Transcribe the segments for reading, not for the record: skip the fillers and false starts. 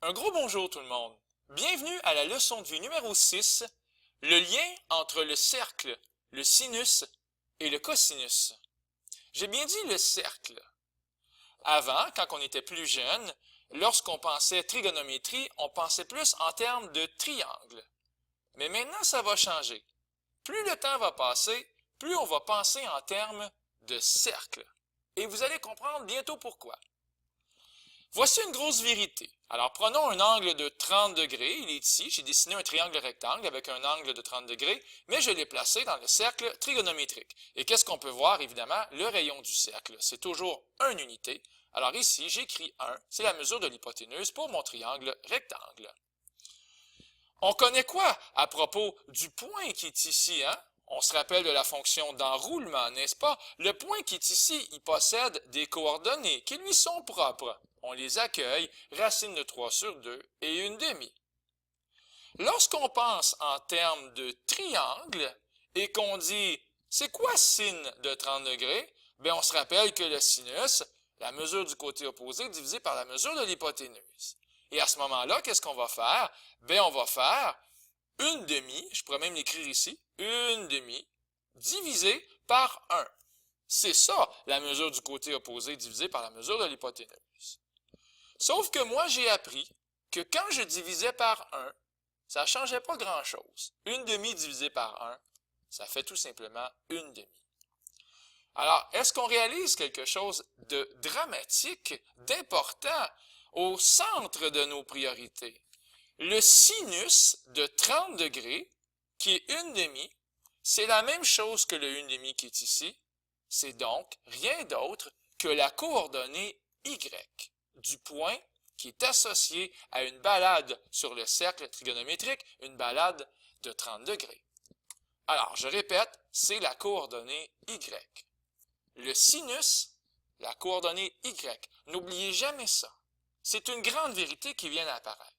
Un gros bonjour tout le monde. Bienvenue à la leçon de vue numéro 6, le lien entre le cercle, le sinus et le cosinus. J'ai bien dit le cercle. Avant, quand on était plus jeune, lorsqu'on pensait trigonométrie, on pensait plus en termes de triangle. Mais maintenant, ça va changer. Plus le temps va passer, plus on va penser en termes de cercle. Et vous allez comprendre bientôt pourquoi. Voici une grosse vérité. Alors, prenons un angle de 30 degrés. Il est ici. J'ai dessiné un triangle rectangle avec un angle de 30 degrés, mais je l'ai placé dans le cercle trigonométrique. Et qu'est-ce qu'on peut voir? Évidemment, le rayon du cercle. C'est toujours une unité. Alors ici, j'écris 1. C'est la mesure de l'hypoténuse pour mon triangle rectangle. On connaît quoi à propos du point qui est ici, hein? On se rappelle de la fonction d'enroulement, n'est-ce pas? Le point qui est ici, il possède des coordonnées qui lui sont propres. On les accueille, racine de 3 sur 2 et 1/2. Lorsqu'on pense en termes de triangle et qu'on dit c'est quoi sin de 30 degrés? Bien, on se rappelle que le sinus, la mesure du côté opposé divisé par la mesure de l'hypoténuse. Et à ce moment-là, qu'est-ce qu'on va faire? Bien, on va faire 1/2, je pourrais même l'écrire ici, 1/2 divisé par 1. C'est ça, la mesure du côté opposé divisé par la mesure de l'hypoténuse. Sauf que moi, j'ai appris que quand je divisais par 1, ça ne changeait pas grand-chose. 1/2 divisé par 1, ça fait tout simplement 1/2. Alors, est-ce qu'on réalise quelque chose de dramatique, d'important, au centre de nos priorités? Le sinus de 30 degrés, qui est 1/2, c'est la même chose que le 1/2 qui est ici. C'est donc rien d'autre que la coordonnée y du point qui est associé à une balade sur le cercle trigonométrique, une balade de 30 degrés. Alors, je répète, c'est la coordonnée y. Le sinus, la coordonnée y. N'oubliez jamais ça. C'est une grande vérité qui vient d'apparaître.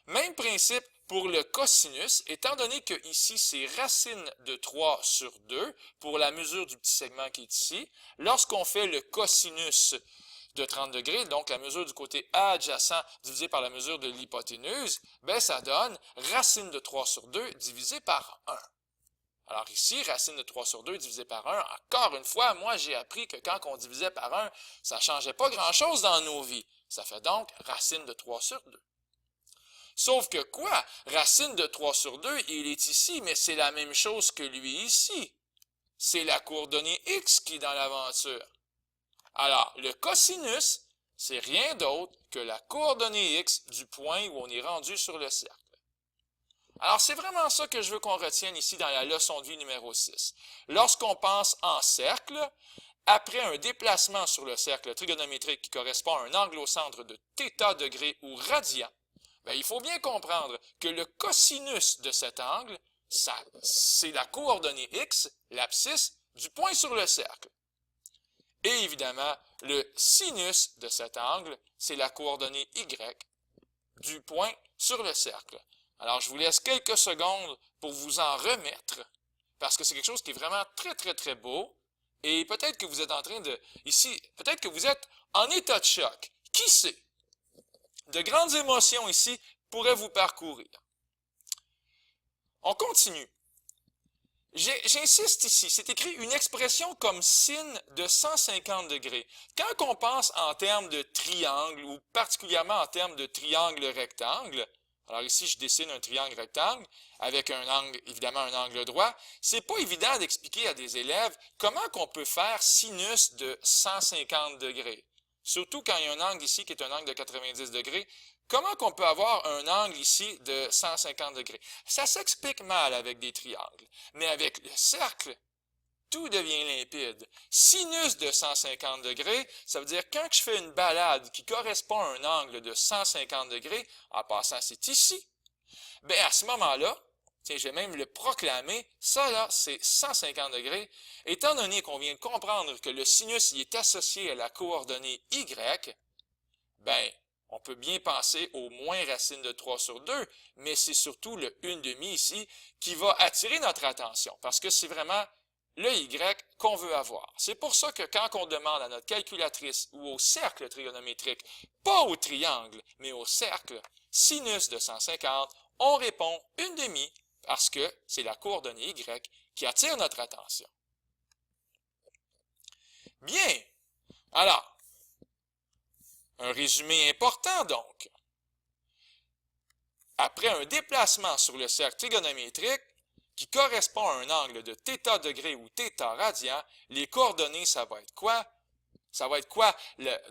Même principe pour le cosinus, étant donné que ici c'est racine de 3 sur 2 pour la mesure du petit segment qui est ici. Lorsqu'on fait le cosinus de 30 degrés, donc la mesure du côté adjacent divisé par la mesure de l'hypoténuse, ben ça donne racine de 3 sur 2 divisé par 1. Alors ici, racine de 3 sur 2 divisé par 1, encore une fois, moi j'ai appris que quand on divisait par 1, ça ne changeait pas grand-chose dans nos vies. Ça fait donc racine de 3 sur 2. Sauf que quoi? Racine de 3 sur 2, il est ici, mais c'est la même chose que lui ici. C'est la coordonnée x qui est dans l'aventure. Alors, le cosinus, c'est rien d'autre que la coordonnée x du point où on est rendu sur le cercle. Alors, c'est vraiment ça que je veux qu'on retienne ici dans la leçon de vie numéro 6. Lorsqu'on pense en cercle, après un déplacement sur le cercle trigonométrique qui correspond à un angle au centre de θ degrés ou radian, bien, il faut bien comprendre que le cosinus de cet angle, c'est la coordonnée x, l'abscisse, du point sur le cercle. Et évidemment, le sinus de cet angle, c'est la coordonnée y du point sur le cercle. Alors, je vous laisse quelques secondes pour vous en remettre, parce que c'est quelque chose qui est vraiment très, très, très beau. Et peut-être que vous êtes en train de, ici, peut-être que vous êtes en état de choc. Qui sait? De grandes émotions ici pourraient vous parcourir. On continue. J'insiste ici, c'est écrit une expression comme sin de 150 degrés. Quand on pense en termes de triangle, ou particulièrement en termes de triangle rectangle, alors ici je dessine un triangle rectangle avec un angle, évidemment un angle droit, c'est pas évident d'expliquer à des élèves comment qu'on peut faire sinus de 150 degrés. Surtout quand il y a un angle ici qui est un angle de 90 degrés. Comment qu'on peut avoir un angle ici de 150 degrés? Ça s'explique mal avec des triangles. Mais avec le cercle, tout devient limpide. Sinus de 150 degrés, ça veut dire quand je fais une balade qui correspond à un angle de 150 degrés, en passant c'est ici, bien à ce moment-là, tiens, je vais même le proclamer, ça là, c'est 150 degrés. Étant donné qu'on vient de comprendre que le sinus y est associé à la coordonnée y, ben, on peut bien penser au moins racine de 3 sur 2, mais c'est surtout le 1/2 ici qui va attirer notre attention, parce que c'est vraiment le y qu'on veut avoir. C'est pour ça que quand on demande à notre calculatrice ou au cercle trigonométrique, pas au triangle, mais au cercle, sinus de 150, on répond une demi parce que c'est la coordonnée y qui attire notre attention. Bien. Alors, un résumé important donc. Après un déplacement sur le cercle trigonométrique qui correspond à un angle de θ degré ou θ radian, les coordonnées, ça va être quoi? Ça va être quoi?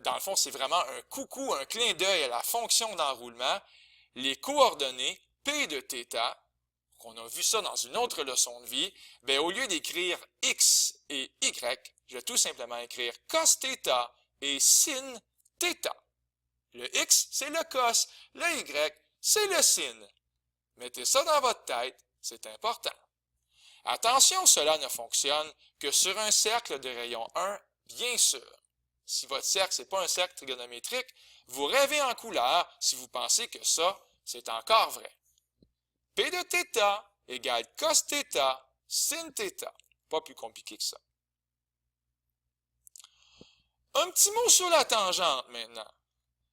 Dans le fond, c'est vraiment un coucou, un clin d'œil à la fonction d'enroulement. Les coordonnées P de θ, qu'on a vu ça dans une autre leçon de vie, bien, au lieu d'écrire X et Y, je vais tout simplement écrire cos θ et sin θ. Le X, c'est le cos, le Y, c'est le sin. Mettez ça dans votre tête, c'est important. Attention, cela ne fonctionne que sur un cercle de rayon 1, bien sûr. Si votre cercle, ce n'est pas un cercle trigonométrique, vous rêvez en couleur si vous pensez que ça, c'est encore vrai. P de θ égale cos θ, sin θ. Pas plus compliqué que ça. Un petit mot sur la tangente maintenant.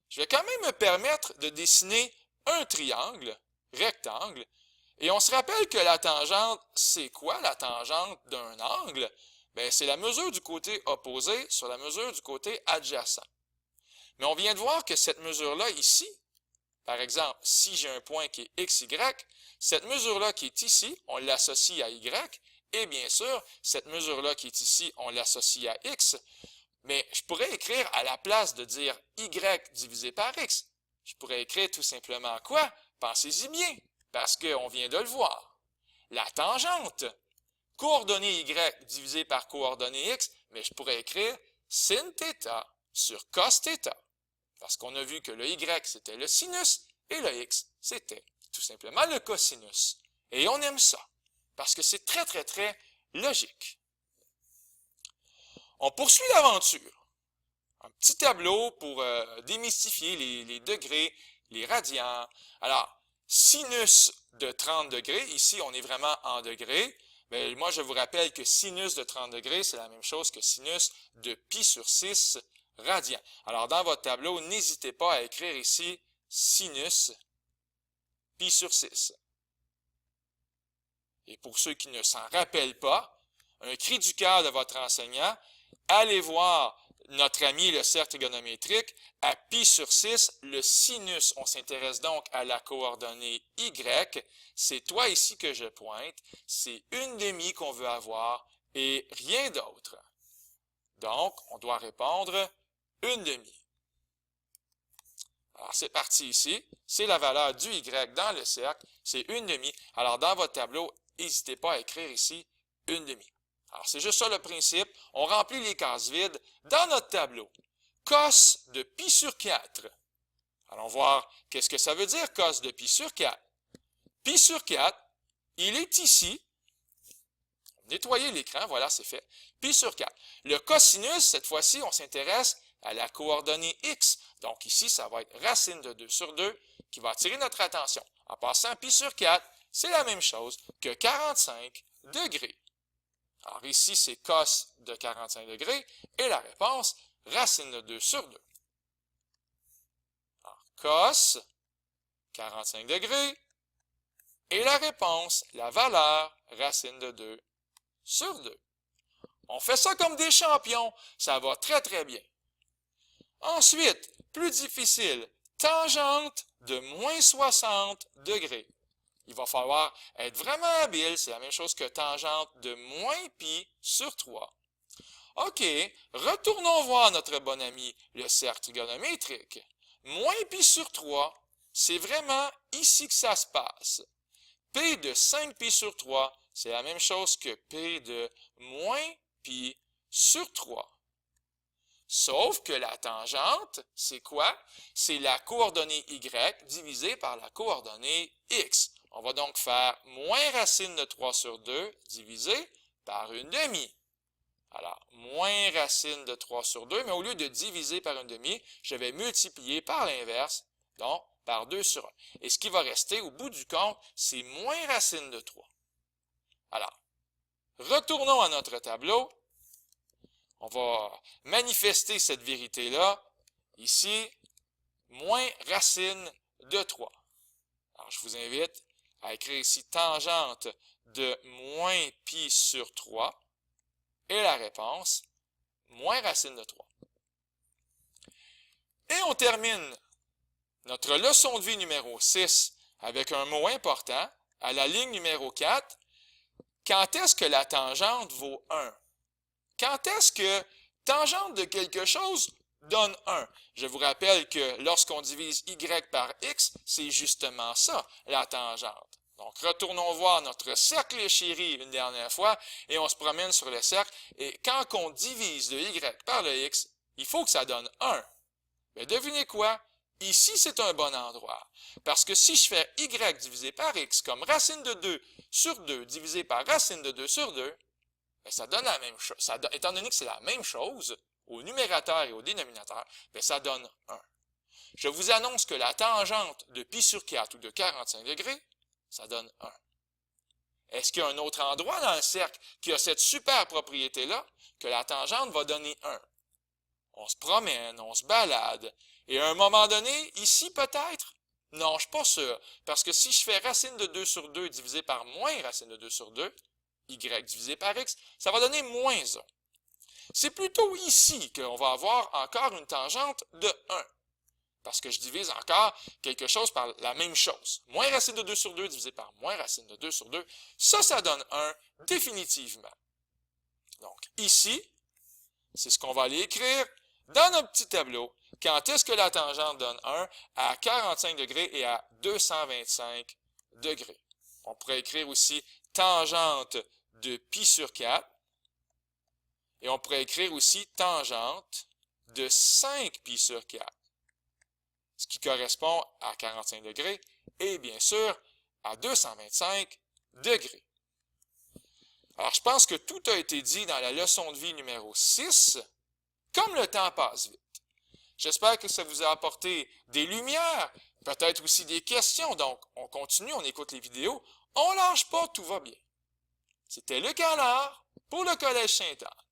Je vais quand même me permettre de dessiner un triangle, rectangle, et on se rappelle que la tangente, c'est quoi la tangente d'un angle? Bien, c'est la mesure du côté opposé sur la mesure du côté adjacent. Mais on vient de voir que cette mesure-là ici, par exemple, si j'ai un point qui est xy, cette mesure-là qui est ici, on l'associe à y, et bien sûr, cette mesure-là qui est ici, on l'associe à x, mais je pourrais écrire à la place de dire y divisé par x, je pourrais écrire tout simplement quoi? Pensez-y bien, parce qu'on vient de le voir. La tangente, coordonnée y divisée par coordonnée x, mais je pourrais écrire sin θ sur cos θ, parce qu'on a vu que le y c'était le sinus et le x c'était tout simplement le cosinus. Et on aime ça, parce que c'est très très très logique. On poursuit l'aventure. Un petit tableau pour démystifier les degrés, les radians. Alors, sinus de 30 degrés, ici on est vraiment en degrés. Mais moi je vous rappelle que sinus de 30 degrés, c'est la même chose que sinus de pi sur 6 radians. Alors dans votre tableau, n'hésitez pas à écrire ici sinus pi sur 6. Et pour ceux qui ne s'en rappellent pas, un cri du cœur de votre enseignant, allez voir notre ami le cercle trigonométrique, à pi sur 6, le sinus, on s'intéresse donc à la coordonnée y, c'est toi ici que je pointe, c'est une demi qu'on veut avoir et rien d'autre. Donc, on doit répondre une demi. Alors, c'est parti ici, c'est la valeur du y dans le cercle, c'est une demi. Alors, dans votre tableau, n'hésitez pas à écrire ici une demi. Alors, c'est juste ça le principe. On remplit les cases vides dans notre tableau. Cos de pi sur 4. Allons voir qu'est-ce que ça veut dire, cos de pi sur 4. Pi sur 4, il est ici. Nettoyez l'écran, voilà, c'est fait. Pi sur 4. Le cosinus, cette fois-ci, on s'intéresse à la coordonnée x. Donc ici, ça va être racine de 2 sur 2 qui va attirer notre attention. En passant, pi sur 4, c'est la même chose que 45 degrés. Alors ici, c'est cos de 45 degrés et la réponse, racine de 2 sur 2. Alors, cos, 45 degrés, et la réponse, la valeur, racine de 2 sur 2. On fait ça comme des champions, ça va très très bien. Ensuite, plus difficile, tangente de moins 60 degrés. Il va falloir être vraiment habile, c'est la même chose que tangente de moins pi sur 3. OK, retournons voir notre bon ami, le cercle trigonométrique. Moins pi sur 3, c'est vraiment ici que ça se passe. P de 5pi sur 3, c'est la même chose que P de moins pi sur 3. Sauf que la tangente, c'est quoi? C'est la coordonnée y divisée par la coordonnée x. On va donc faire moins racine de 3 sur 2 divisé par une demi. Alors, moins racine de 3 sur 2, mais au lieu de diviser par une demi, je vais multiplier par l'inverse, donc par 2 sur 1. Et ce qui va rester au bout du compte, c'est moins racine de 3. Alors, Retournons à notre tableau. On va manifester cette vérité-là. Ici, moins racine de 3. Alors, je vous invite à écrire ici tangente de moins pi sur 3. Et la réponse, moins racine de 3. Et on termine notre leçon de vie numéro 6 avec un mot important à la ligne numéro 4. Quand est-ce que la tangente vaut 1? Quand est-ce que tangente de quelque chose donne 1? Je vous rappelle que lorsqu'on divise y par x, c'est justement ça, la tangente. Donc, retournons voir notre cercle chéri une dernière fois et on se promène sur le cercle. Et quand on divise le y par le x, il faut que ça donne 1. Mais devinez quoi? Ici, c'est un bon endroit. Parce que si je fais y divisé par x comme racine de 2 sur 2 divisé par racine de 2 sur 2, bien, ça donne la même chose. Étant donné que c'est la même chose au numérateur et au dénominateur, bien, ça donne 1. Je vous annonce que la tangente de pi sur 4 ou de 45 degrés, ça donne 1. Est-ce qu'il y a un autre endroit dans le cercle qui a cette super propriété-là que la tangente va donner 1? On se promène, on se balade, et à un moment donné, ici peut-être? Non, je ne suis pas sûr, parce que si je fais racine de 2 sur 2 divisé par moins racine de 2 sur 2, y divisé par x, ça va donner moins 1. C'est plutôt ici qu'on va avoir encore une tangente de 1. Parce que je divise encore quelque chose par la même chose. Moins racine de 2 sur 2 divisé par moins racine de 2 sur 2, ça donne 1 définitivement. Donc ici, c'est ce qu'on va aller écrire dans notre petit tableau. Quand est-ce que la tangente donne 1 à 45 degrés et à 225 degrés? On pourrait écrire aussi tangente de pi sur 4. Et on pourrait écrire aussi tangente de 5 pi sur 4. Ce qui correspond à 45 degrés et bien sûr à 225 degrés. Alors, je pense que tout a été dit dans la leçon de vie numéro 6, comme le temps passe vite. J'espère que ça vous a apporté des lumières, peut-être aussi des questions. Donc, on continue, on écoute les vidéos, on lâche pas, tout va bien. C'était Luc Allard pour le Collège Saint-Anne.